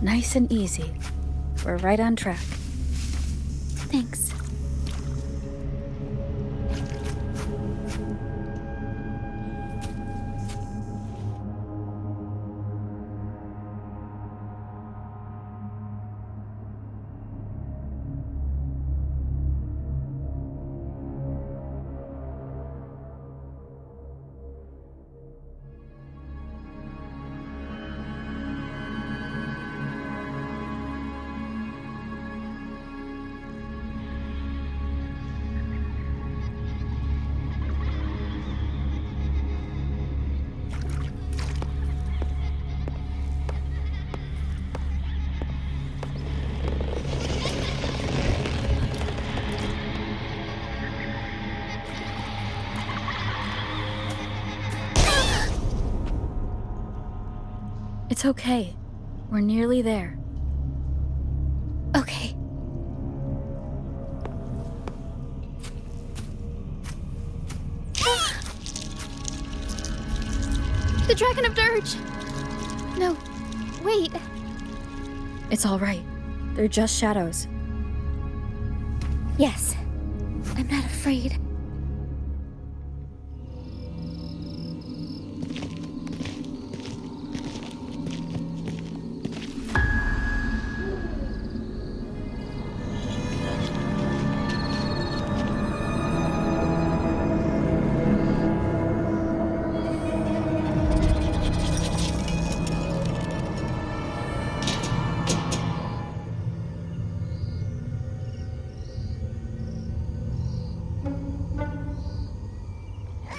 Nice and easy. We're right on track. Thanks. It's okay. We're nearly there. Okay. The Dragon of Dirge! No, wait. It's all right. They're just shadows. Yes, I'm not afraid.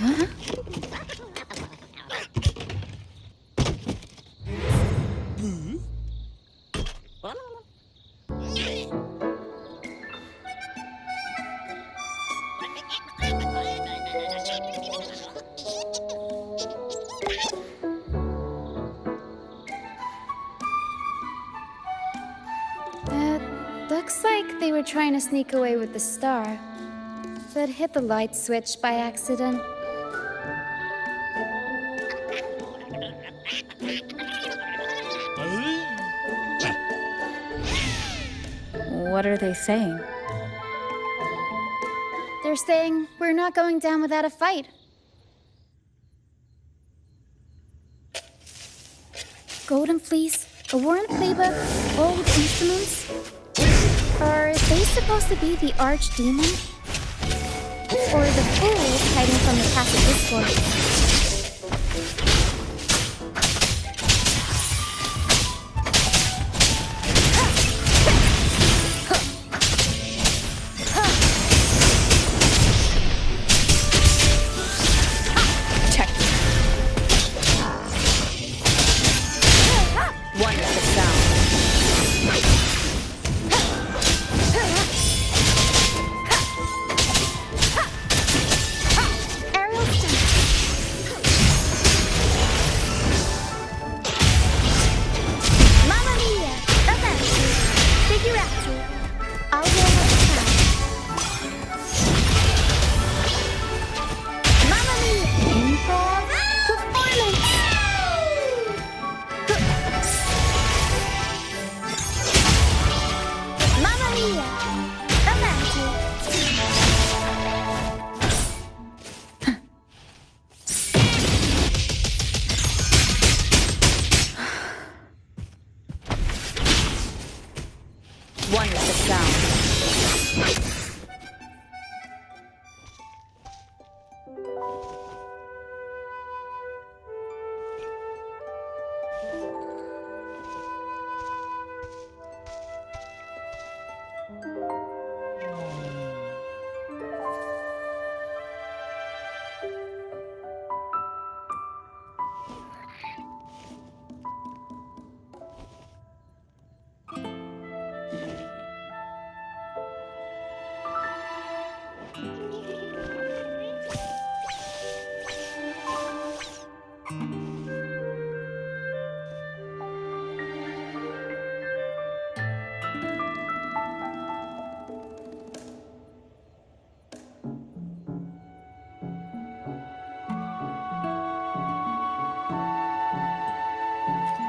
Huh? Looks like they were trying to sneak away with the star, but hit the light switch by accident. What are they saying? They're saying we're not going down without a fight. Golden Fleece, a worn playbook, old instruments. Are they supposed to be the archdemon? Or the fools hiding from the passive discord? Wonderful sound.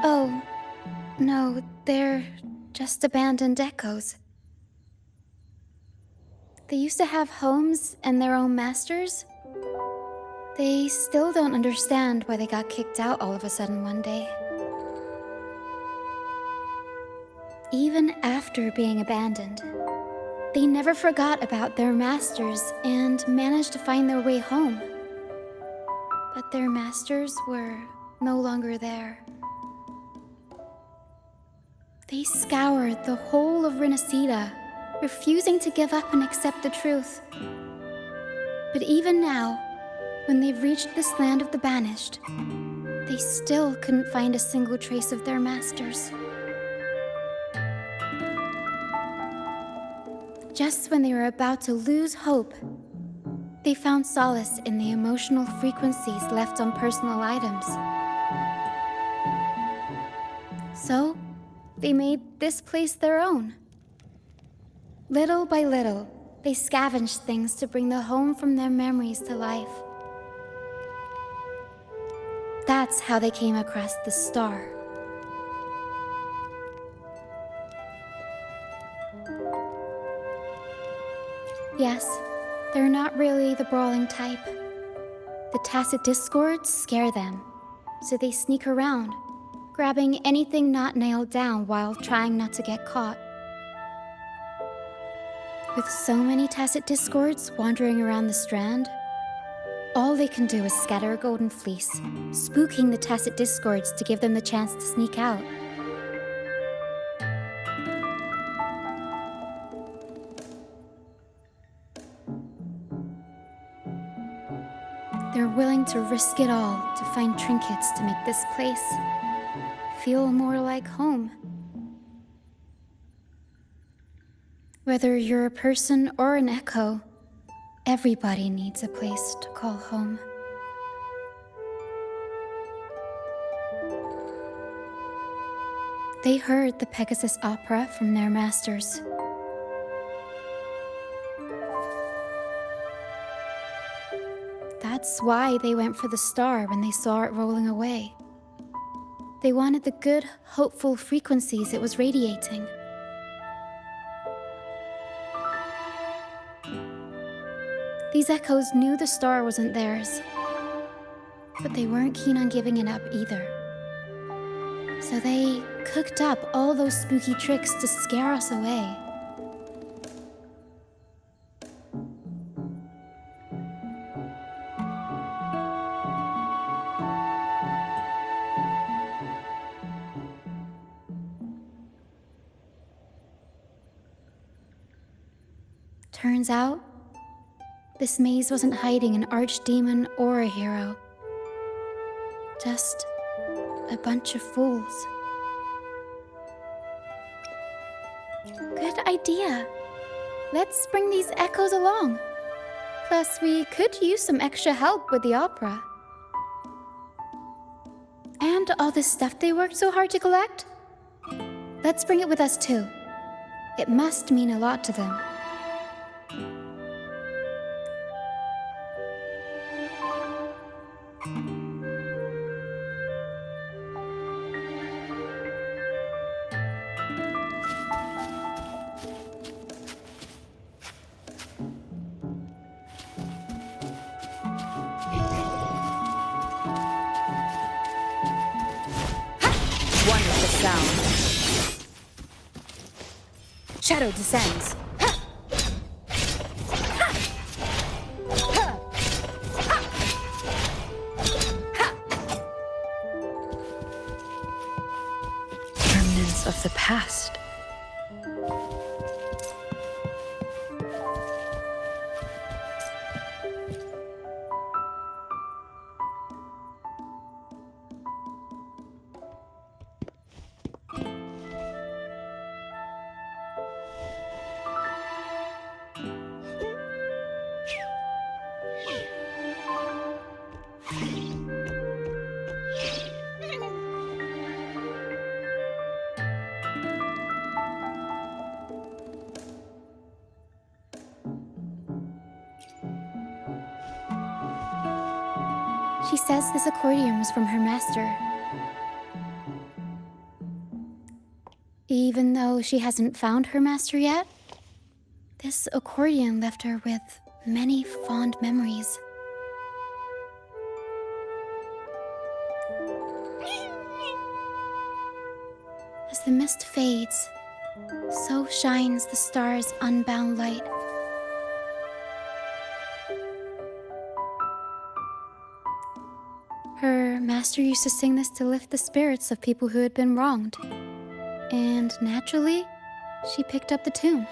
Oh, no, They're just abandoned echoes. They used to have homes and their own masters. They still don't understand why they got kicked out all of a sudden one day. Even after being abandoned, they never forgot about their masters and managed to find their way home. But their masters were no longer there. They scoured the whole of Renacida, refusing to give up and accept the truth. But even now, when they've reached this land of the banished, they still couldn't find a single trace of their masters. Just when they were about to lose hope, they found solace in the emotional frequencies left on personal items. So, they made this place their own. Little by little, they scavenged things to bring the home from their memories to life. That's how they came across the star. Yes, they're not really the brawling type. The tacit discords scare them, so they sneak around, grabbing anything not nailed down while trying not to get caught. With so many tacit discords wandering around the strand, all they can do is scatter a golden fleece, spooking the tacit discords to give them the chance to sneak out. They're willing to risk it all to find trinkets to make this place feel more like home. Whether you're a person or an echo, everybody needs a place to call home. They heard the Pegasus opera from their masters. That's why they went for the star when they saw it rolling away. They wanted the good, hopeful frequencies it was radiating. These echoes knew the star wasn't theirs, but they weren't keen on giving it up either. So they cooked up all those spooky tricks to scare us away. Turns out, this maze wasn't hiding an archdemon or a hero. Just a bunch of fools. Good idea. Let's bring these echoes along. Plus, we could use some extra help with the opera. And all this stuff they worked so hard to collect? Let's bring it with us too. It must mean a lot to them. One with the sound. Shadow descends. Remnants of the past. She says this accordion was from her master. Even though she hasn't found her master yet, this accordion left her with many fond memories. As the mist fades, so shines the star's unbound light. Her master used to sing this to lift the spirits of people who had been wronged. And naturally, she picked up the tune.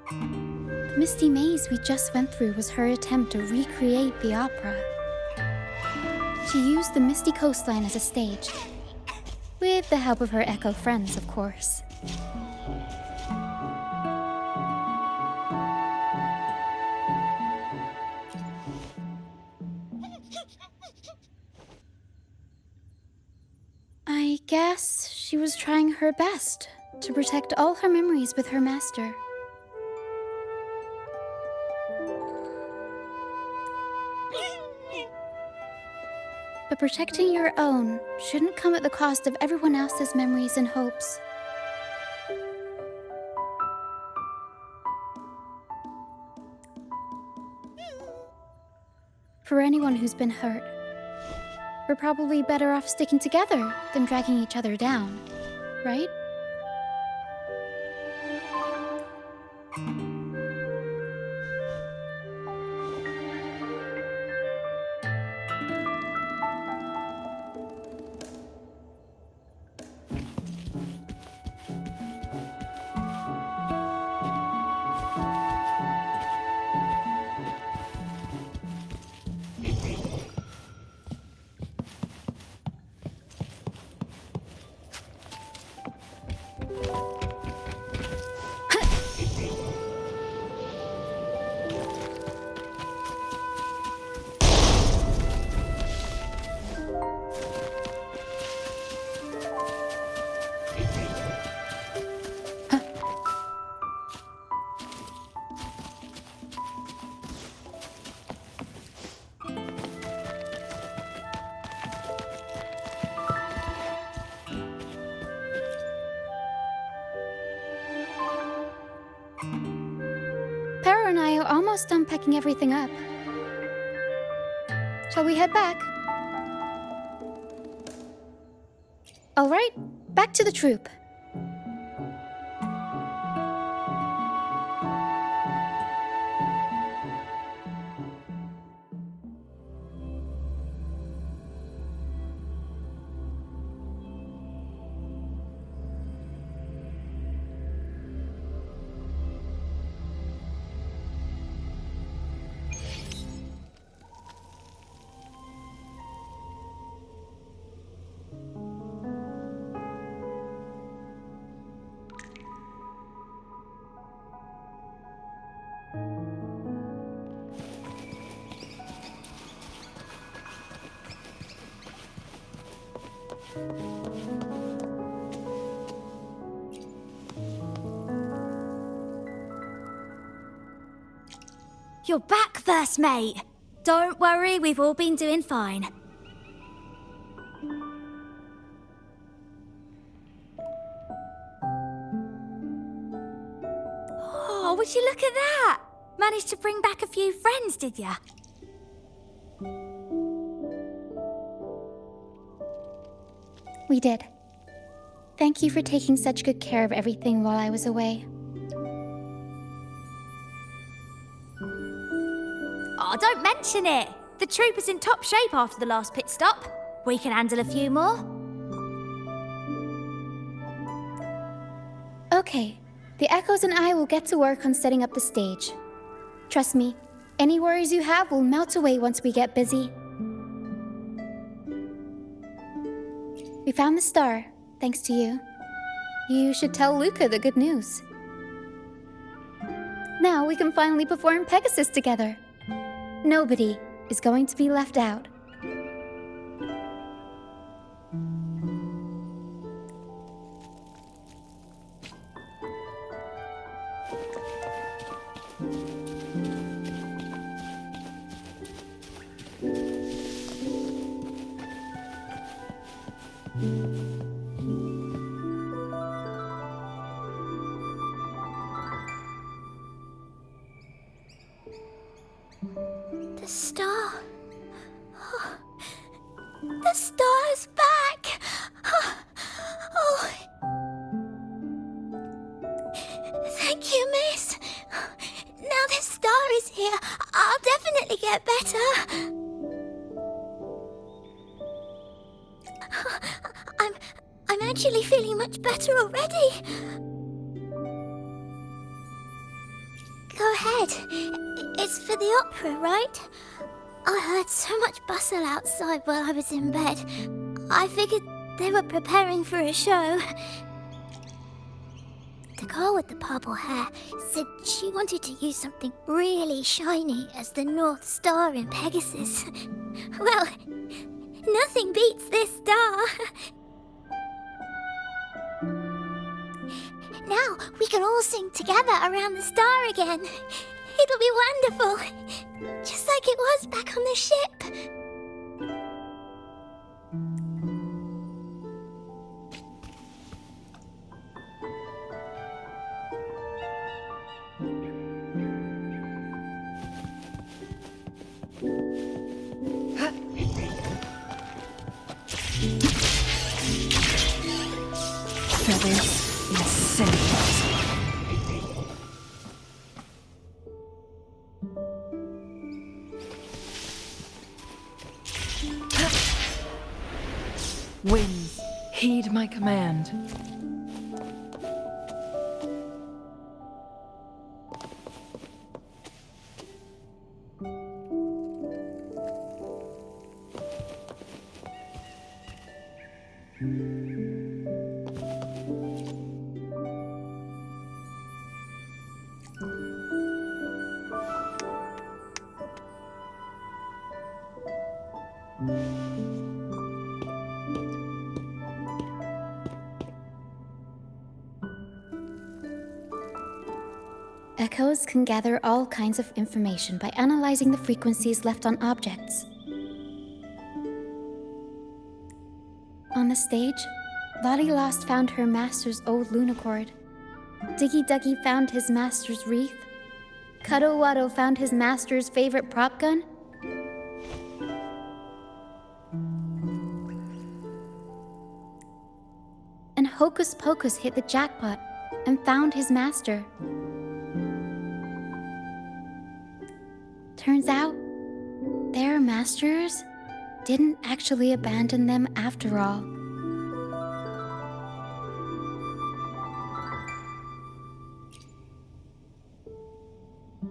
The misty maze we just went through was her attempt to recreate the opera. She used the misty coastline as a stage, with the help of her echo friends, of course. I guess she was trying her best to protect all her memories with her master. But protecting your own shouldn't come at the cost of everyone else's memories and hopes. For anyone who's been hurt, we're probably better off sticking together than dragging each other down, right? Para and I are almost done packing everything up. Shall we head back? All right, back to the troop. You're back, first mate. Don't worry, we've all been doing fine. Oh, would you look at that? Managed to bring back a few friends, did ya? We did. Thank you for taking such good care of everything while I was away. Oh, don't mention it. The troop is in top shape after the last pit stop. We can handle a few more. Okay, the Echoes and I will get to work on setting up the stage. Trust me, any worries you have will melt away once we get busy. We found the star, thanks to you. You should tell Luca the good news. Now we can finally perform Pegasus together. Nobody is going to be left out. The star. Oh, the star's back! Oh. Thank you, miss. Now the star is here, I'll definitely get better. I'm actually feeling much better already. Go ahead. It's for the opera, right? I heard so much bustle outside while I was in bed. I figured they were preparing for a show. The girl with the purple hair said she wanted to use something really shiny as the North Star in Pegasus. Well, nothing beats this star. Now we can all sing together around the star again. It'll be wonderful. Just like it was back on the ship. Feathers and scissors. Winds, heed my command. Echoes can gather all kinds of information by analyzing the frequencies left on objects. On the stage, Lottie Lost found her master's old lunicord. Diggy Duggy found his master's wreath. Cuddle Waddle found his master's favorite prop gun. And Hocus Pocus hit the jackpot and found his master. Turns out, their masters didn't actually abandon them after all.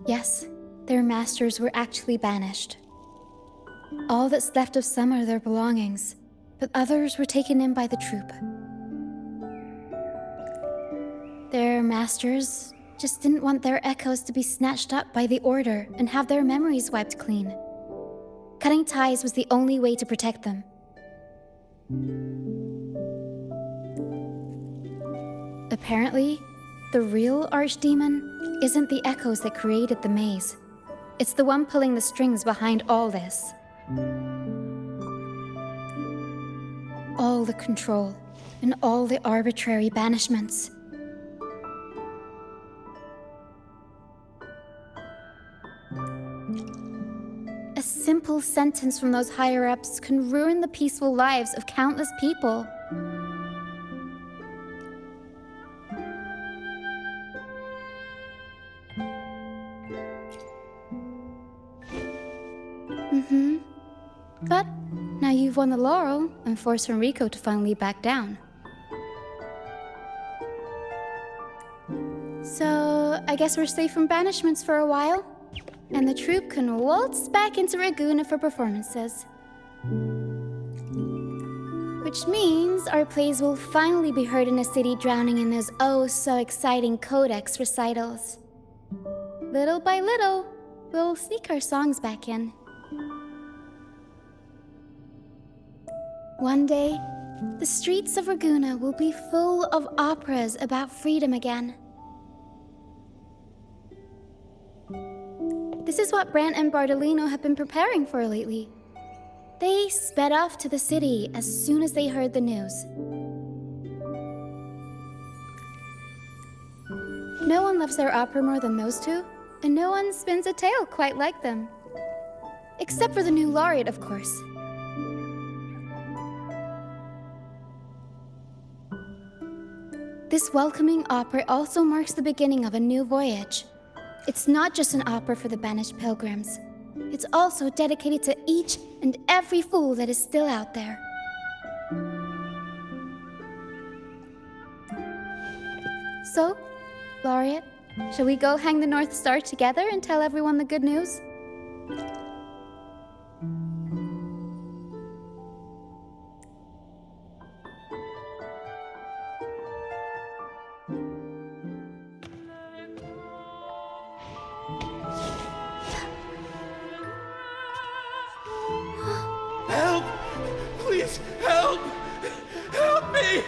Yes, their masters were actually banished. All that's left of some are their belongings, but others were taken in by the troop. Their masters just didn't want their echoes to be snatched up by the Order and have their memories wiped clean. Cutting ties was the only way to protect them. Apparently, the real Archdemon isn't the echoes that created the maze. It's the one pulling the strings behind all this. All the control and all the arbitrary banishments. A simple sentence from those higher-ups can ruin the peaceful lives of countless people. But now you've won the laurel and forced Enrico to finally back down. So, I guess we're safe from banishments for a while, and the troupe can waltz back into Ragusa for performances. Which means our plays will finally be heard in a city drowning in those oh-so-exciting codex recitals. Little by little, we'll sneak our songs back in. One day, the streets of Ragusa will be full of operas about freedom again. This is what Brant and Bardolino have been preparing for lately. They sped off to the city as soon as they heard the news. No one loves their opera more than those two, and no one spins a tale quite like them. Except for the new laureate, of course. This welcoming opera also marks the beginning of a new voyage. It's not just an opera for the banished pilgrims. It's also dedicated to each and every fool that is still out there. So, Laureate, shall we go hang the North Star together and tell everyone the good news? Help! Please, help! Help me!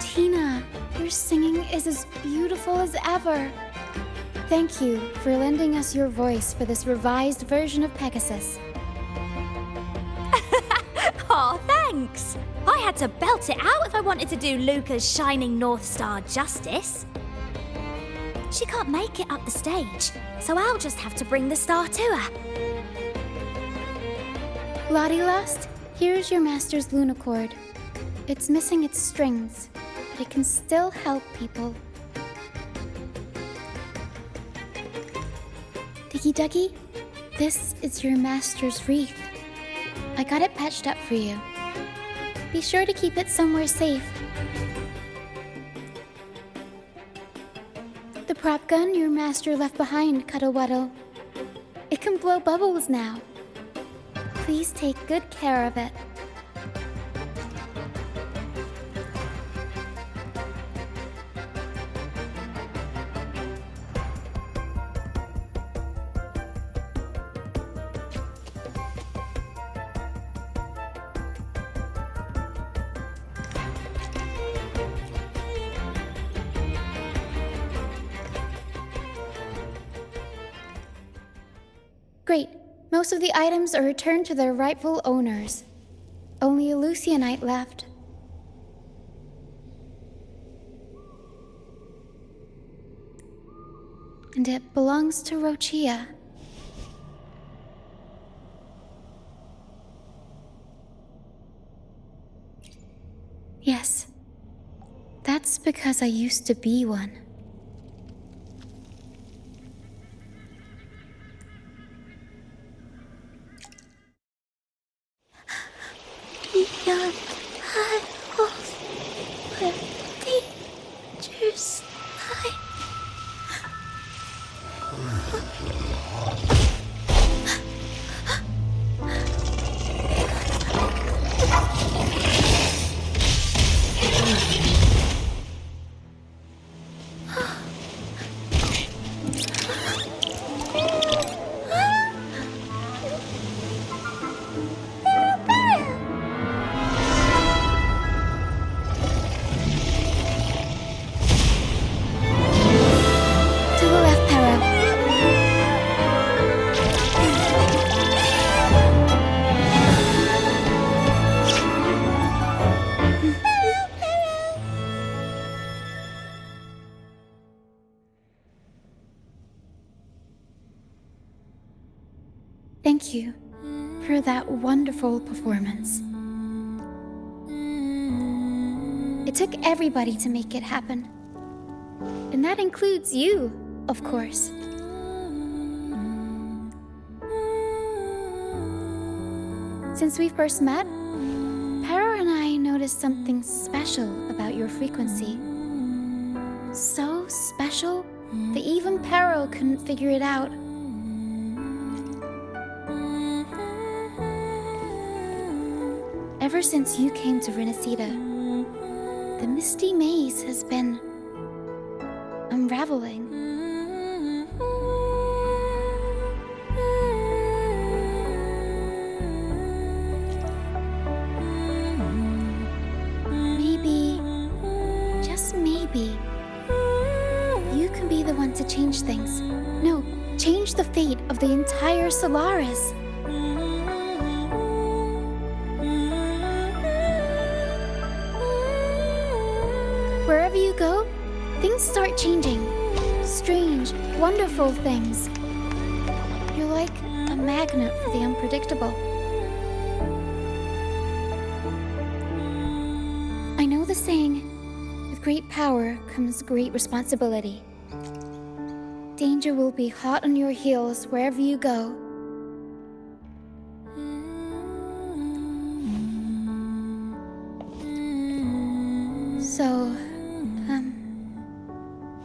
Tina, your singing is as beautiful as ever. Thank you for lending us your voice for this revised version of Pegasus. Aw, thanks! I had to belt it out if I wanted to do Luca's Shining North Star justice. She can't make it up the stage, so I'll just have to bring the star to her. Lottie Lost, here's your master's Lunacord. It's missing its strings, but it can still help people. Diggy Duggy, this is your master's wreath. I got it patched up for you. Be sure to keep it somewhere safe. The prop gun your master left behind, Cuddle Wuddle. It can blow bubbles now. Please take good care of it. Great. Most of the items are returned to their rightful owners. Only a Lucianite left. And it belongs to Rocchia. Yes. That's because I used to be one. Beyond high walls, where dangers lie. thank you for that wonderful performance. It took everybody to make it happen. And that includes you, of course. Since we first met, Pero and I noticed something special about your frequency. So special that even Pero couldn't figure it out. Ever since you came to Renacida, the misty maze has been unraveling. Maybe, just maybe, you can be the one to change things. No, change the fate of the entire Solaris. Wherever you go, things start changing. Strange, wonderful things. You're like a magnet for the unpredictable. I know the saying, with great power comes great responsibility. Danger will be hot on your heels wherever you go. So,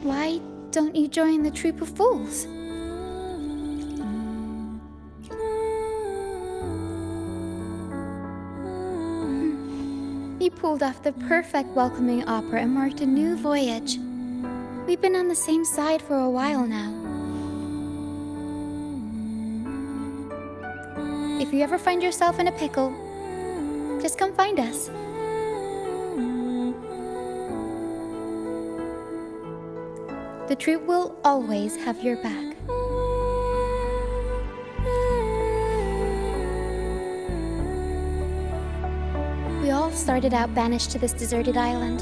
why don't you join the troop of fools? You pulled off the perfect welcoming opera and marked a new voyage. We've been on the same side for a while now. If you ever find yourself in a pickle, just come find us. The troop will always have your back. We all started out banished to this deserted island.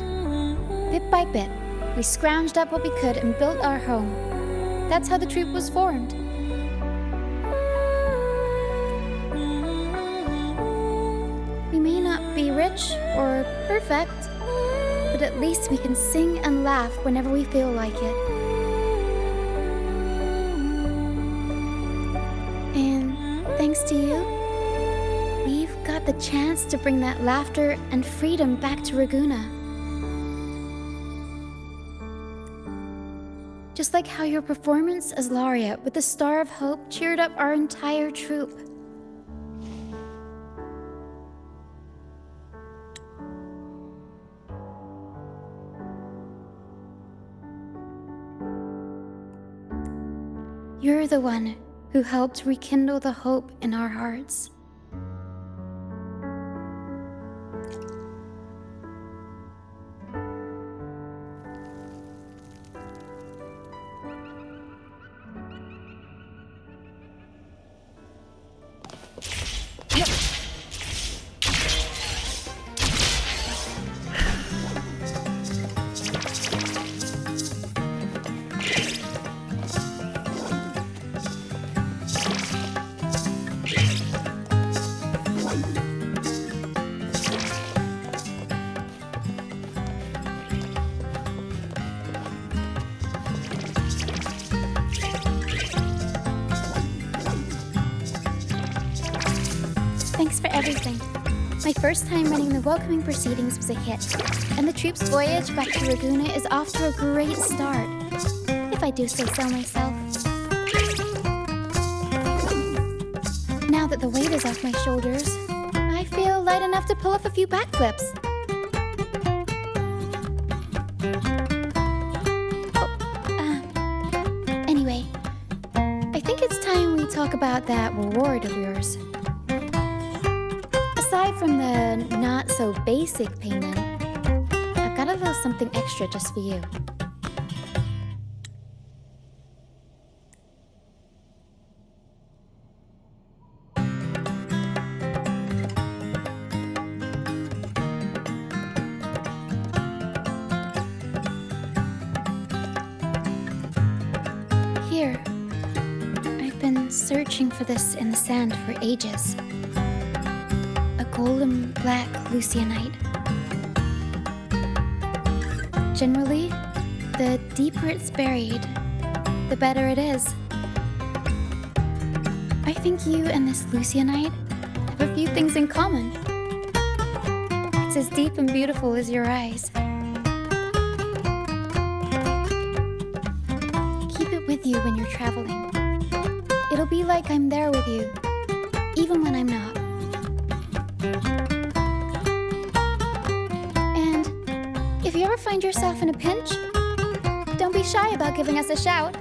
Bit by bit, we scrounged up what we could and built our home. That's how the troop was formed. We may not be rich or perfect, but at least we can sing and laugh whenever we feel like it. And thanks to you, we've got the chance to bring that laughter and freedom back to Raguna. Just like how your performance as Laureate with the Star of Hope cheered up our entire troop. You're the one who helped rekindle the hope in our hearts. Thanks for everything. My first time running the welcoming proceedings was a hit, and the troop's voyage back to Raguna is off to a great start, if I do say so myself. Now that the weight is off my shoulders, I feel light enough to pull off a few backflips. Anyway, I think it's time we talk about that reward of yours. Aside from the not-so-basic payment, I've got a little something extra just for you. Here, I've been searching for this in the sand for ages. A golden black Lucianite. Generally, the deeper it's buried, the better it is. I think you and this Lucianite have a few things in common. It's as deep and beautiful as your eyes. Keep it with you when you're traveling. It'll be like I'm there with you, even when I'm not. And if you ever find yourself in a pinch, don't be shy about giving us a shout.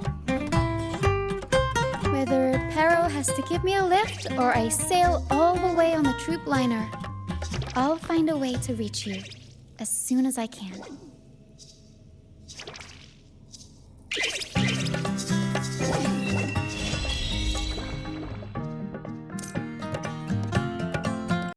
Whether Perro has to give me a lift or I sail all the way on the troop liner, I'll find a way to reach you as soon as I can.